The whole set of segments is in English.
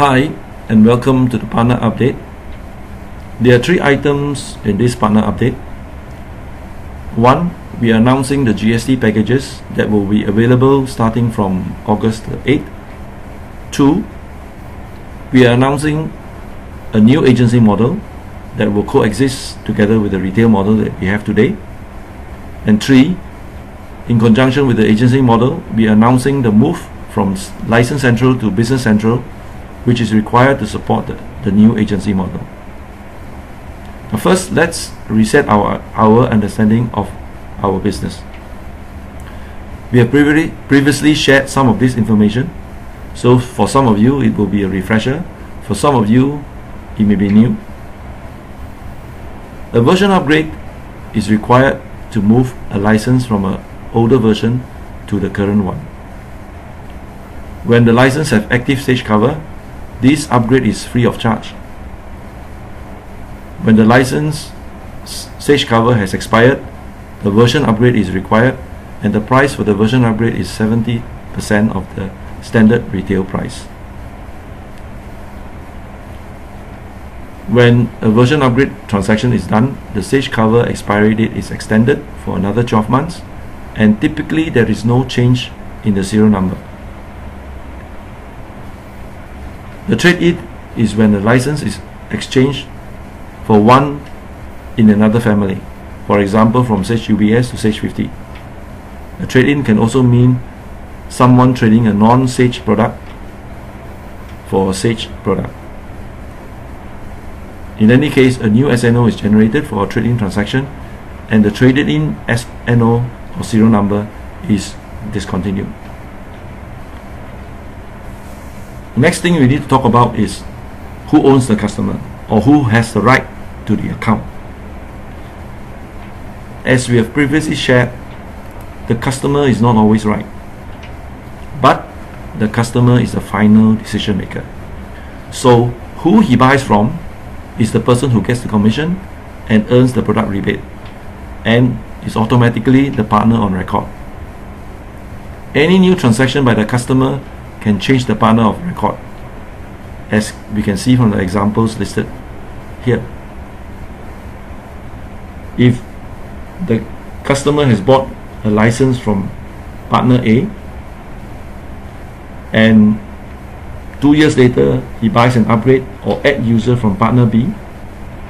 Hi and welcome to the partner update. There are 3 items in this partner update. 1. We are announcing the GST packages that will be available starting from August 8th. 2. We are announcing a new agency model that will coexist together with the retail model that we have today. And 3. In conjunction with the agency model, we are announcing the move from License Central to Business Central, which is required to support the new agency model. Now first, let's reset our understanding of our business. We have previously shared some of this information, so for some of you it will be a refresher, for some of you it may be new. A version upgrade is required to move a license from an older version to the current one. When the license has active Sage cover, this upgrade is free of charge. When the license Sage cover has expired, the version upgrade is required, and the price for the version upgrade is 70% of the standard retail price. When a version upgrade transaction is done, the Sage cover expiry date is extended for another 12 months, and typically there is no change in the serial number. The trade-in is when the license is exchanged for one in another family, for example from Sage UBS to Sage 50. A trade-in can also mean someone trading a non-Sage product for a Sage product. In any case, a new SNO is generated for a trade-in transaction, and the traded-in SNO or serial number is discontinued. Next thing we need to talk about is who owns the customer, or who has the right to the account. As we have previously shared, the customer is not always right, but the customer is the final decision maker. So who he buys from is the person who gets the commission and earns the product rebate, and is automatically the partner on record. Any new transaction by the customer can change the partner of record, as we can see from the examples listed here. If the customer has bought a license from partner A, and 2 years later he buys an upgrade or add user from partner B,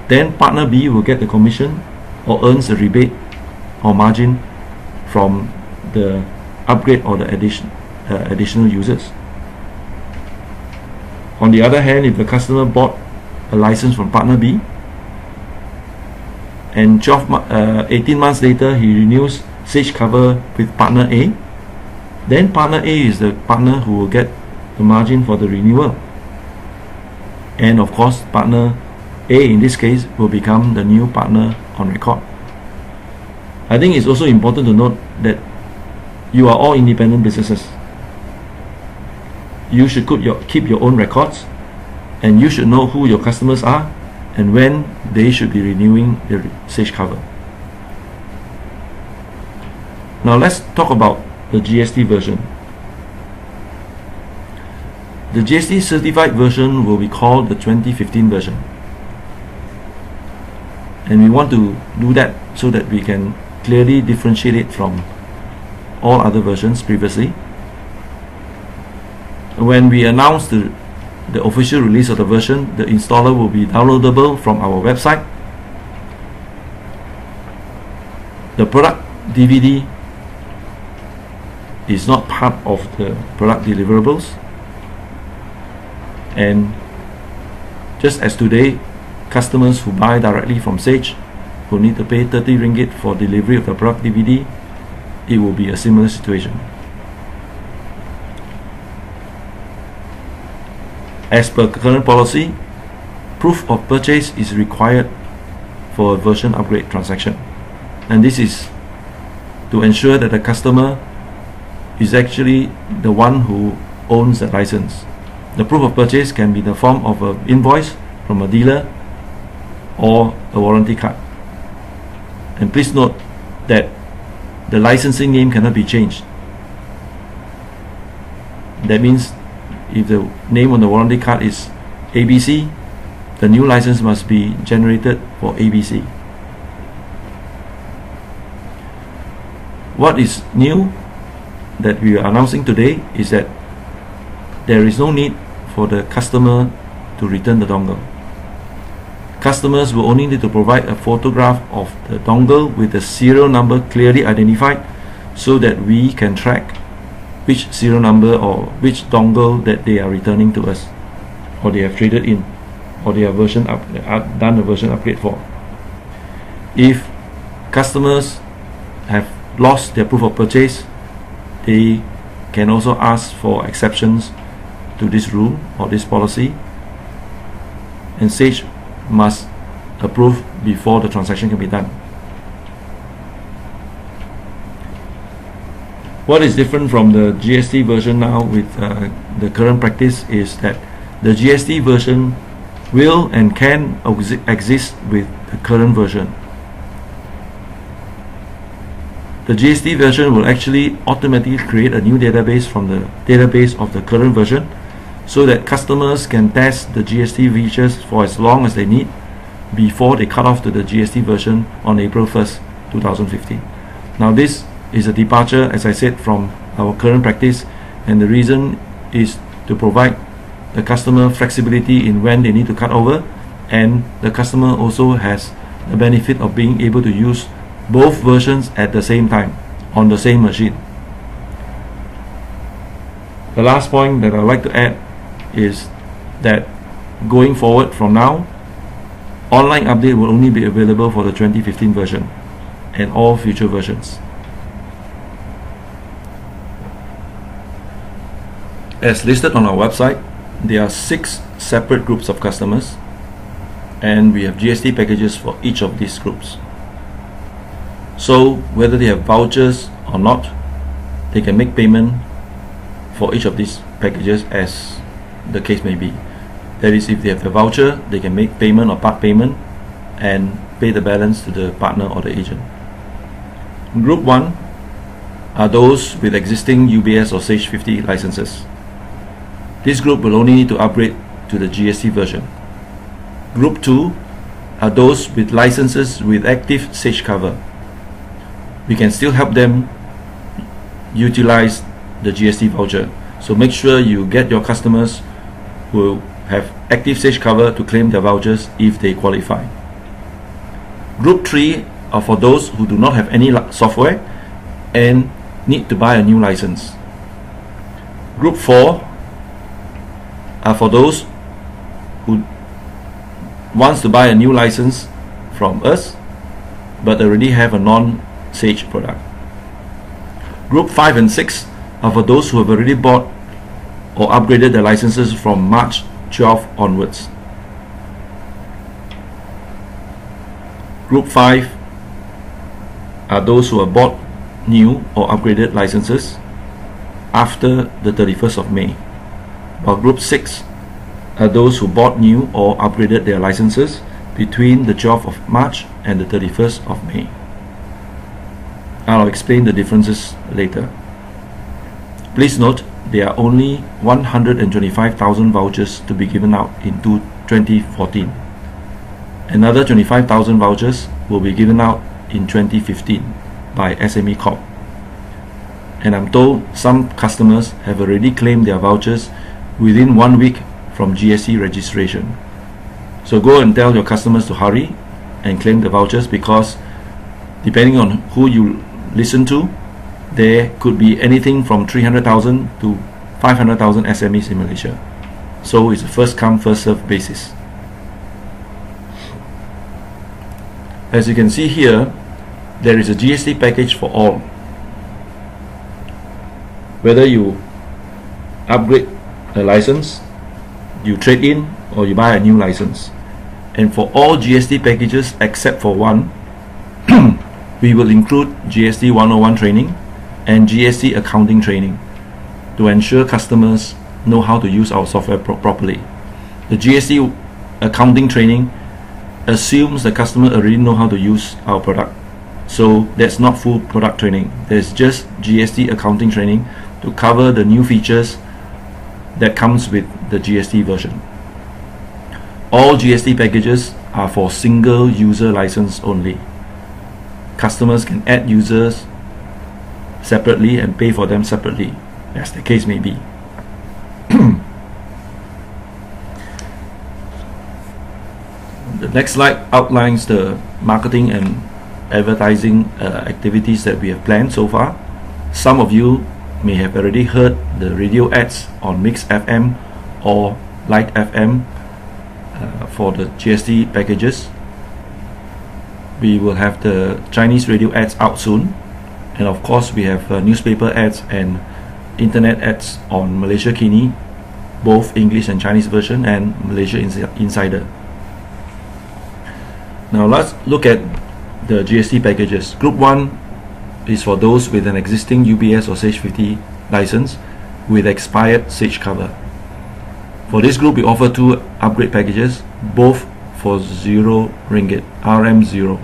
then partner B will get the commission or earns a rebate or margin from the upgrade or the additional users. On the other hand, if the customer bought a license from partner B and 18 months later he renews Sage cover with partner A, then partner A is the partner who will get the margin for the renewal, and of course partner A in this case will become the new partner on record. I think it's also important to note that you are all independent businesses. You should keep your own records, and you should know who your customers are and when they should be renewing their Sage cover. Now let's talk about the GST version. The GST certified version will be called the 2015 version, and we want to do that so that we can clearly differentiate it from all other versions previously. When we announce the official release of the version, the installer will be downloadable from our website. The product DVD is not part of the product deliverables, and just as today, customers who buy directly from Sage will need to pay 30 ringgit for delivery of the product DVD, it will be a similar situation. As per current policy, proof of purchase is required for a version upgrade transaction, and this is to ensure that the customer is actually the one who owns the license. The proof of purchase can be in the form of an invoice from a dealer or a warranty card. And please note that the licensing name cannot be changed. That means if the name on the warranty card is ABC, the new license must be generated for ABC. What is new that we are announcing today is that there is no need for the customer to return the dongle. Customers will only need to provide a photograph of the dongle with the serial number clearly identified, so that we can track which serial number or which dongle that they are returning to us, or they have traded in, or they have done a version upgrade for. If customers have lost their proof of purchase, they can also ask for exceptions to this rule or this policy, and Sage must approve before the transaction can be done. What is different from the GST version now with the current practice is that the GST version will and can exist with the current version. The GST version will actually automatically create a new database from the database of the current version, so that customers can test the GST features for as long as they need before they cut off to the GST version on April 1st, 2015. Now this is a departure, as I said, from our current practice, and the reason is to provide the customer flexibility in when they need to cut over, and the customer also has the benefit of being able to use both versions at the same time on the same machine. The last point that I'd like to add is that going forward from now, online update will only be available for the 2015 version and all future versions. As listed on our website, there are 6 separate groups of customers, and we have GST packages for each of these groups. So whether they have vouchers or not, they can make payment for each of these packages as the case may be. That is, if they have a voucher, they can make payment or part payment and pay the balance to the partner or the agent. Group 1 are those with existing UBS or Sage 50 licenses. This group will only need to upgrade to the GST version. Group 2 are those with licenses with active Sage cover. We can still help them utilize the GST voucher. So make sure you get your customers who have active Sage cover to claim their vouchers if they qualify. Group 3 are for those who do not have any software and need to buy a new license. Group 4 are for those who wants to buy a new license from us but already have a non-Sage product. Group 5 and 6 are for those who have already bought or upgraded their licenses from March 12 onwards. Group 5 are those who have bought new or upgraded licenses after the 31st of May. While Group 6 are those who bought new or upgraded their licenses between the 12th of March and the 31st of May. I'll explain the differences later. Please note, there are only 125,000 vouchers to be given out in 2014. Another 25,000 vouchers will be given out in 2015 by SME Corp. And I'm told some customers have already claimed their vouchers within 1 week from GST registration. So go and tell your customers to hurry and claim the vouchers, because depending on who you listen to, there could be anything from 300,000 to 500,000 SMEs in Malaysia. So it's a first come first served basis. As you can see here, there is a GST package for all. Whether you upgrade a license, you trade in, or you buy a new license. And for all GST packages except for one, we will include GST 101 training and GST accounting training to ensure customers know how to use our software properly. The GST accounting training assumes the customer already know how to use our product. So that's not full product training. There's just GST accounting training to cover the new features that comes with the GST version. All GST packages are for single user license only. Customers can add users separately and pay for them separately, as the case may be. The next slide outlines the marketing and advertising activities that we have planned so far. Some of you may have already heard the radio ads on Mix FM or Light FM for the GST packages. We will have the Chinese radio ads out soon, and of course we have newspaper ads and internet ads on Malaysia Kini, both English and Chinese version, and Malaysia Insider. Now let's look at the GST packages. Group 1 is for those with an existing UBS or Sage 50 license with expired Sage cover. For this group, we offer 2 upgrade packages, both for 0 ringgit, RM0.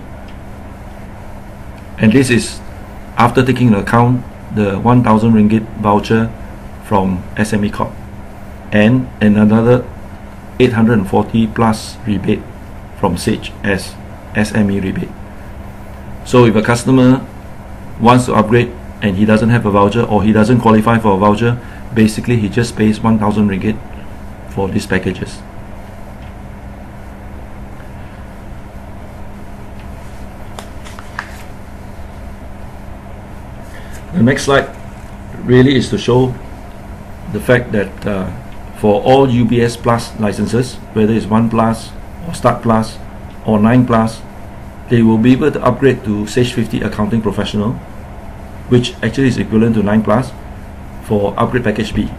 And this is after taking into account the 1000 ringgit voucher from SME Corp and another 840 plus rebate from Sage as SME rebate. So if a customer wants to upgrade and he doesn't have a voucher, or he doesn't qualify for a voucher, basically he just pays 1000 ringgit for these packages. The next slide really is to show the fact that for all UBS Plus licenses, whether it's 1 Plus or Start Plus or 9 Plus, they will be able to upgrade to Sage 50 Accounting Professional, which actually is equivalent to 9 Plus for upgrade package B.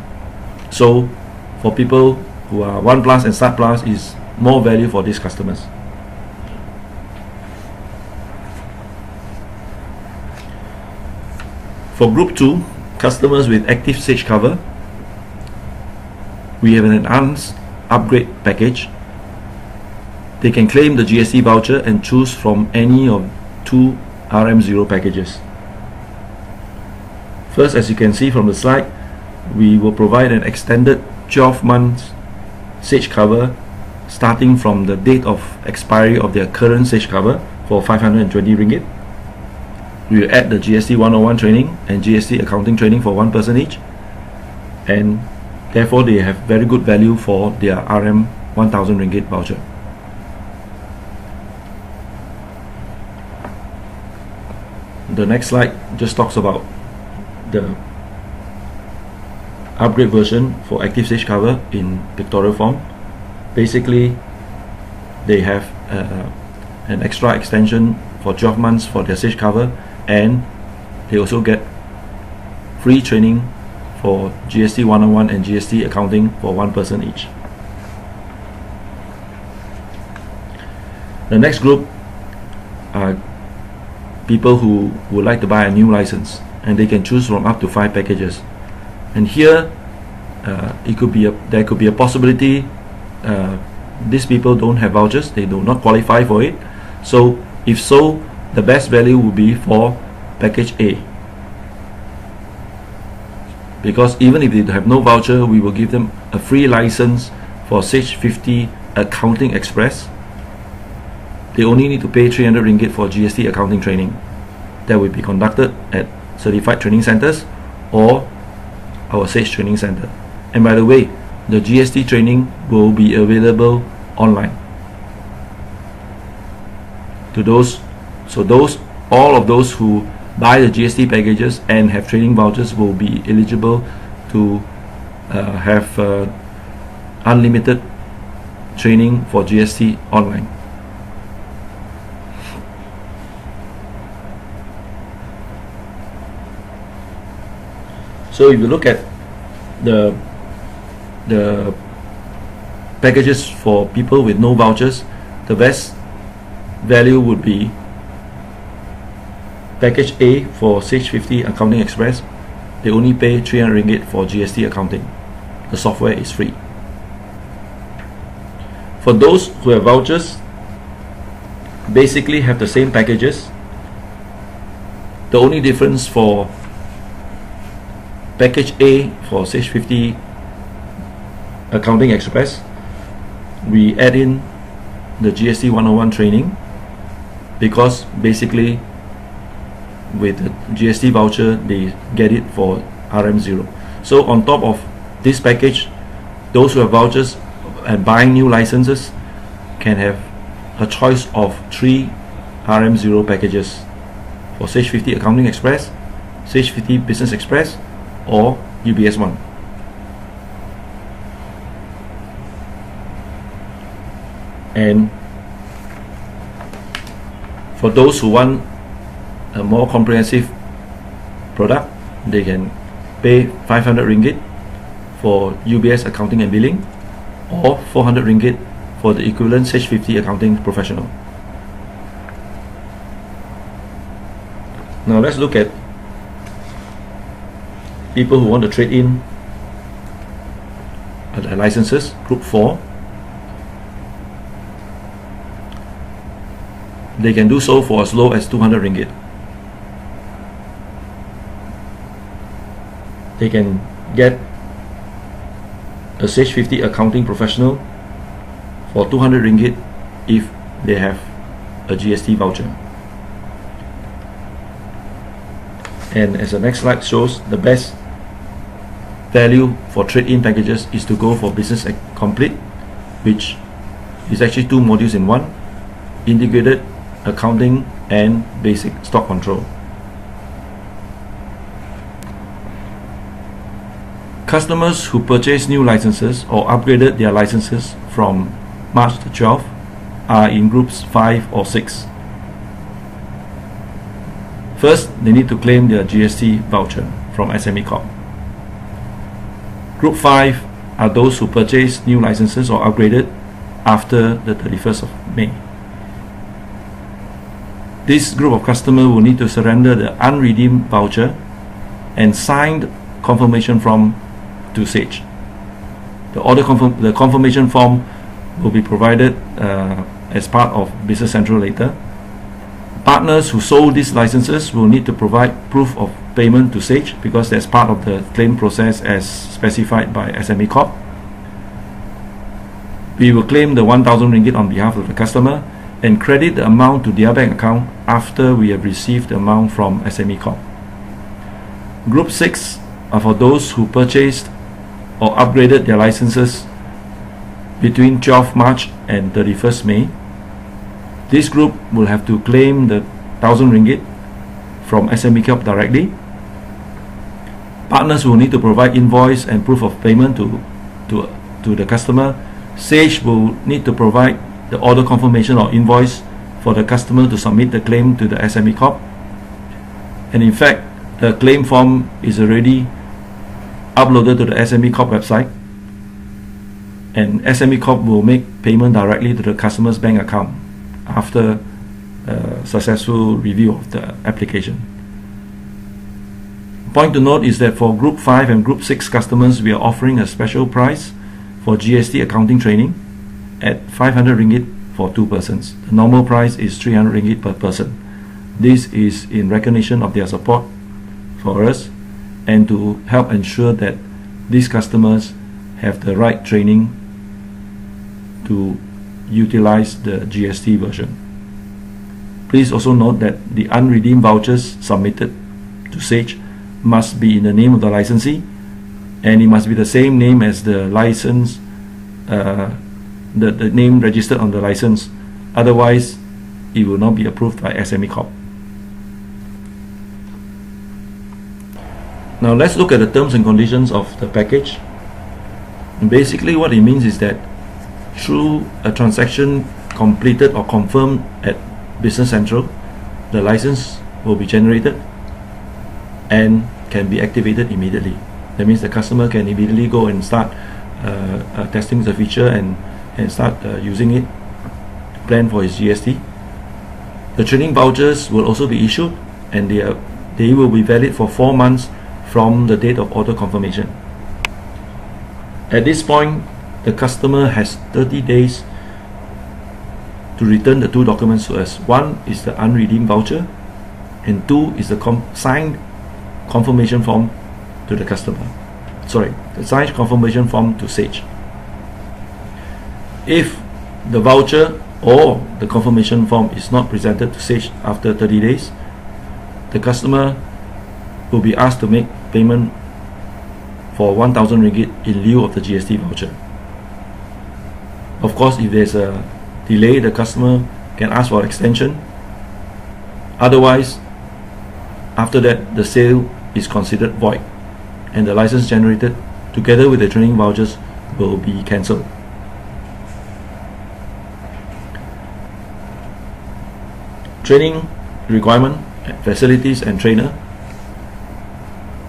So for people who are 1 Plus and Start Plus, is more value for these customers. For Group 2, customers with active Sage cover, we have an enhanced upgrade package. They can claim the GST voucher and choose from any of 2 RM0 packages. First, as you can see from the slide, we will provide an extended 12 months Sage cover starting from the date of expiry of their current Sage cover for 520 ringgit. We will add the GST 101 training and GST accounting training for 1 person each, and therefore they have very good value for their RM 1000 ringgit voucher. The next slide just talks about the upgrade version for active Sage cover in pictorial form. Basically, they have an extra extension for 12 months for their Sage cover, and they also get free training for GST 101 and GST accounting for 1 person each. The next group are people who would like to buy a new license, and they can choose from up to 5 packages. And here there could be a possibility these people don't have vouchers, they do not qualify for it. So if so, the best value would be for package A, because even if they have no voucher, we will give them a free license for Sage 50 Accounting Express. They only need to pay 300 ringgit for GST accounting training that will be conducted at certified training centers or our Sage training center. And by the way, the GST training will be available online to those. So all of those who buy the GST packages and have training vouchers will be eligible to have unlimited training for GST online. So if you look at the packages for people with no vouchers, the best value would be package A for Sage 50 Accounting Express. They only pay 300 ringgit for GST accounting. The software is free. For those who have vouchers, basically have the same packages. The only difference for package A for Sage 50 Accounting Express, we add in the GST 101 training, because basically with the GST voucher they get it for RM0. So on top of this package, those who have vouchers and buying new licenses can have a choice of 3 RM0 packages for Sage 50 Accounting Express, Sage 50 Business Express, or UBS One. And for those who want a more comprehensive product, they can pay 500 ringgit for UBS Accounting and Billing, or 400 ringgit for the equivalent Sage 50 Accounting Professional. Now let's look at people who want to trade in their licenses, Group 4. They can do so for as low as 200 ringgit. They can get a Sage 50 Accounting Professional for 200 ringgit if they have a GST voucher. And as the next slide shows, the best value for trade-in packages is to go for Business Complete, which is actually 2 modules in one: integrated accounting and basic stock control. Customers who purchase new licenses or upgraded their licenses from March the 12th are in groups 5 or 6. First, they need to claim their GST voucher from SME Corp. Group 5 are those who purchase new licenses or upgraded after the 31st of May. This group of customers will need to surrender the unredeemed voucher and signed confirmation form to Sage. The confirmation form will be provided as part of Business Central later. Partners who sold these licenses will need to provide proof of payment to Sage, because that's part of the claim process as specified by SME Corp. We will claim the 1,000 ringgit on behalf of the customer and credit the amount to their bank account after we have received the amount from SME Corp. Group 6 are for those who purchased or upgraded their licenses between 12 March and 31st May. This group will have to claim the 1,000 ringgit from SME Corp directly. Partners will need to provide invoice and proof of payment to the customer. Sage will need to provide the order confirmation or invoice for the customer to submit the claim to the SME Corp. And in fact, the claim form is already uploaded to the SME Corp website, and SME Corp will make payment directly to the customer's bank account after successful review of the application. Point to note is that for Group 5 and Group 6 customers, we are offering a special price for GST accounting training at 500 ringgit for 2 persons. The normal price is 300 ringgit per person. This is in recognition of their support for us and to help ensure that these customers have the right training to utilize the GST version. Please also note that the unredeemed vouchers submitted to Sage must be in the name of the licensee, and it must be the same name as the license, the name registered on the license. Otherwise, it will not be approved by SME Corp. Now let's look at the terms and conditions of the package. Basically, what it means is that through a transaction completed or confirmed at Business Central, the license will be generated and can be activated immediately. That means the customer can immediately go and start testing the feature and start using it, plan for his GST. The training vouchers will also be issued, and they will be valid for 4 months from the date of order confirmation. At this point, the customer has 30 days to return the 2 documents to us. 1 is the unredeemed voucher, and 2 is the signed confirmation form to the customer. The signed confirmation form to Sage. If the voucher or the confirmation form is not presented to Sage after 30 days, the customer will be asked to make payment for 1,000 ringgit in lieu of the GST voucher. Of course, if there's a delay, the customer can ask for extension. Otherwise, after that, the sale is considered void and the license generated together with the training vouchers will be cancelled. Training requirement, facilities and trainer.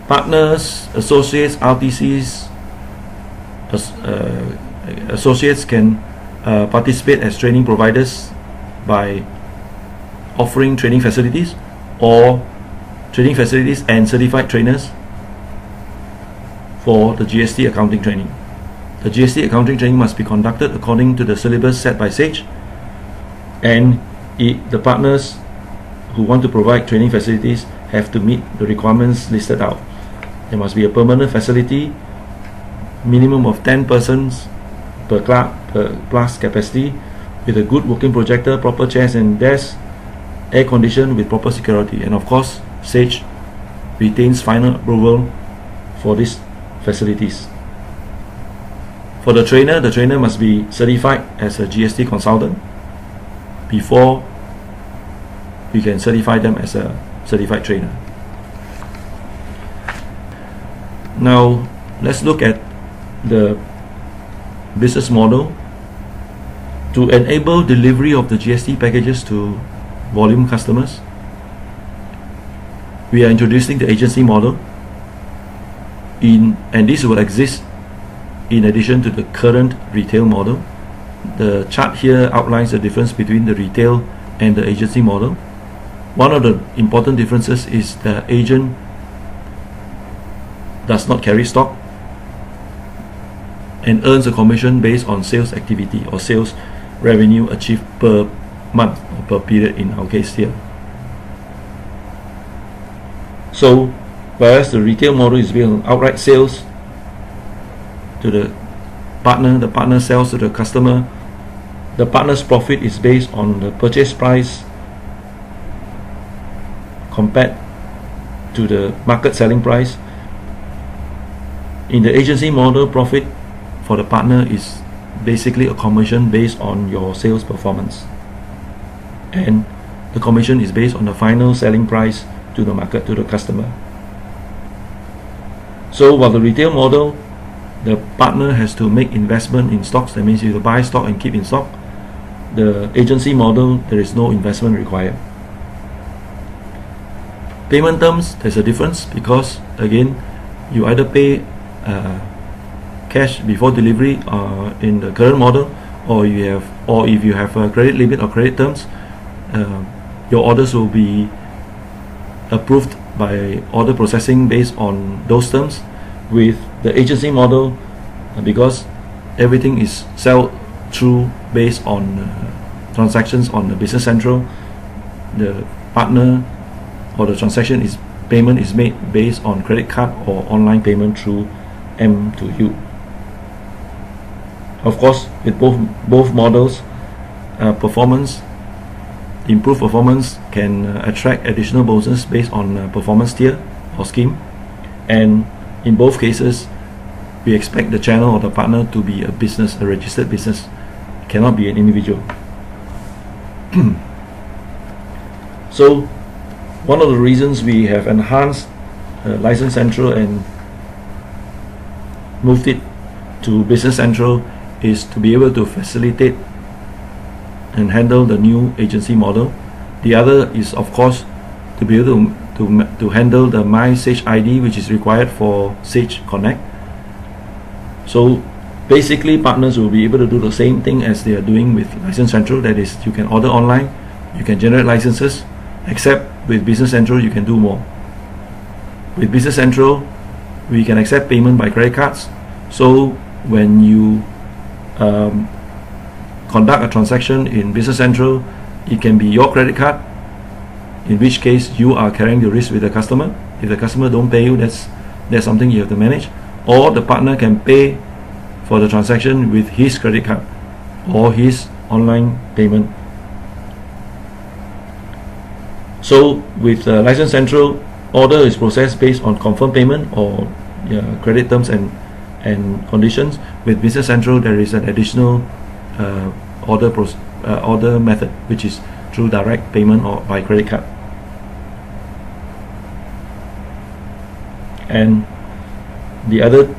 Partners, associates, RTCs, associates can participate as training providers by offering training facilities or training facilities and certified trainers for the GST accounting training. The GST accounting training must be conducted according to the syllabus set by Sage, and the partners who want to provide training facilities have to meet the requirements listed out. There must be a permanent facility, minimum of 10 persons per class capacity, with a good working projector, proper chairs and desks, air conditioned with proper security, and of course Sage retains final approval for these facilities. For the trainer must be certified as a GST consultant before we can certify them as a certified trainer. Now let's look at the business model. To enable delivery of the GST packages to volume customers, we are introducing the agency model, and this will exist in addition to the current retail model. The chart here outlines the difference between the retail and the agency model. One of the important differences is the agent does not carry stock and earns a commission based on sales activity or sales revenue achieved per month or per period in our case here. So whereas the retail model is based on outright sales to the partner sells to the customer, the partner's profit is based on the purchase price compared to the market selling price. In the agency model, profit for the partner is basically a commission based on your sales performance, and the commission is based on the final selling price to the market, to the customer. So while the retail model, the partner has to make investment in stocks, that means you have to buy stock and keep in stock. The agency model, there is no investment required. Payment terms, there's a difference because again, you either pay cash before delivery in the current model, or if you have a credit limit or credit terms, your orders will be approved by order processing based on those terms. With the agency model, because everything is sell through based on transactions on the Business Central, the partner or the transaction is payment is made based on credit card or online payment through M2U. Of course, with both models, improved performance can attract additional bonuses based on performance tier or scheme, and in both cases we expect the channel or the partner to be a business, a registered business, cannot be an individual. So one of the reasons we have enhanced License Central and moved it to Business Central is to be able to facilitate and handle the new agency model. The other is of course to be able to handle the My Sage ID, which is required for Sage Connect. So basically partners will be able to do the same thing as they are doing with License Central, that is, you can order online, you can generate licenses, except with Business Central you can do more. With Business Central we can accept payment by credit cards, so when you conduct a transaction in Business Central, it can be your credit card, in which case you are carrying the risk with the customer. If the customer don't pay you, that's something you have to manage. Or the partner can pay for the transaction with his credit card, or his online payment. So with License Central, order is processed based on confirmed payment or credit terms and conditions. With Business Central, there is an additional order method, which is through direct payment or by credit card. And the other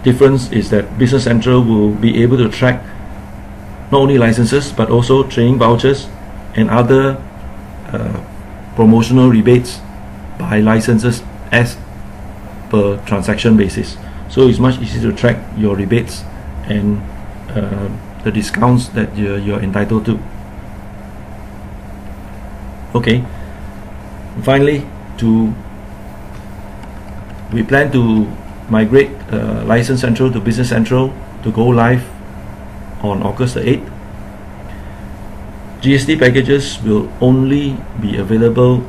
difference is that Business Central will be able to track not only licenses but also training vouchers and other promotional rebates by licenses as per transaction basis. So it's much easier to track your rebates and the discounts that you're entitled to. Okay, finally, we plan to migrate License Central to Business Central to go live on August the 8th. GST packages will only be available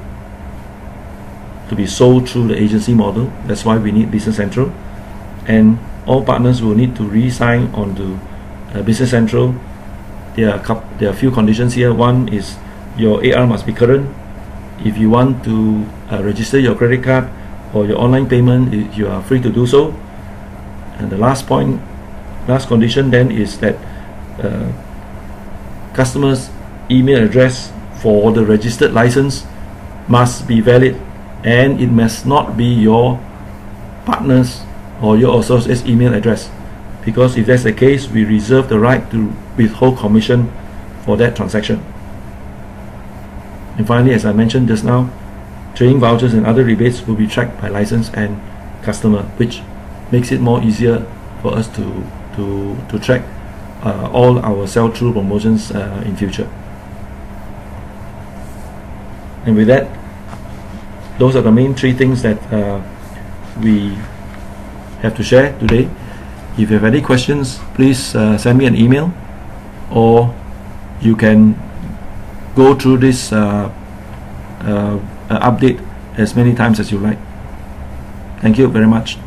to be sold through the agency model. That's why we need Business Central, and all partners will need to re-sign onto Business Central. There are a few conditions here. One is your AR must be current. If you want to register your credit card or your online payment, you are free to do so. And the last condition then is that customers' email address for the registered license must be valid, and it must not be your partner's or your associate's email address, because if that's the case, we reserve the right to withhold commission for that transaction. And finally, as I mentioned just now, training vouchers and other rebates will be tracked by license and customer, which makes it more easier for us to track all our sell-through promotions in future. And with that, those are the main three things that we have to share today. If you have any questions, please send me an email, or you can go through this update as many times as you like. Thank you very much.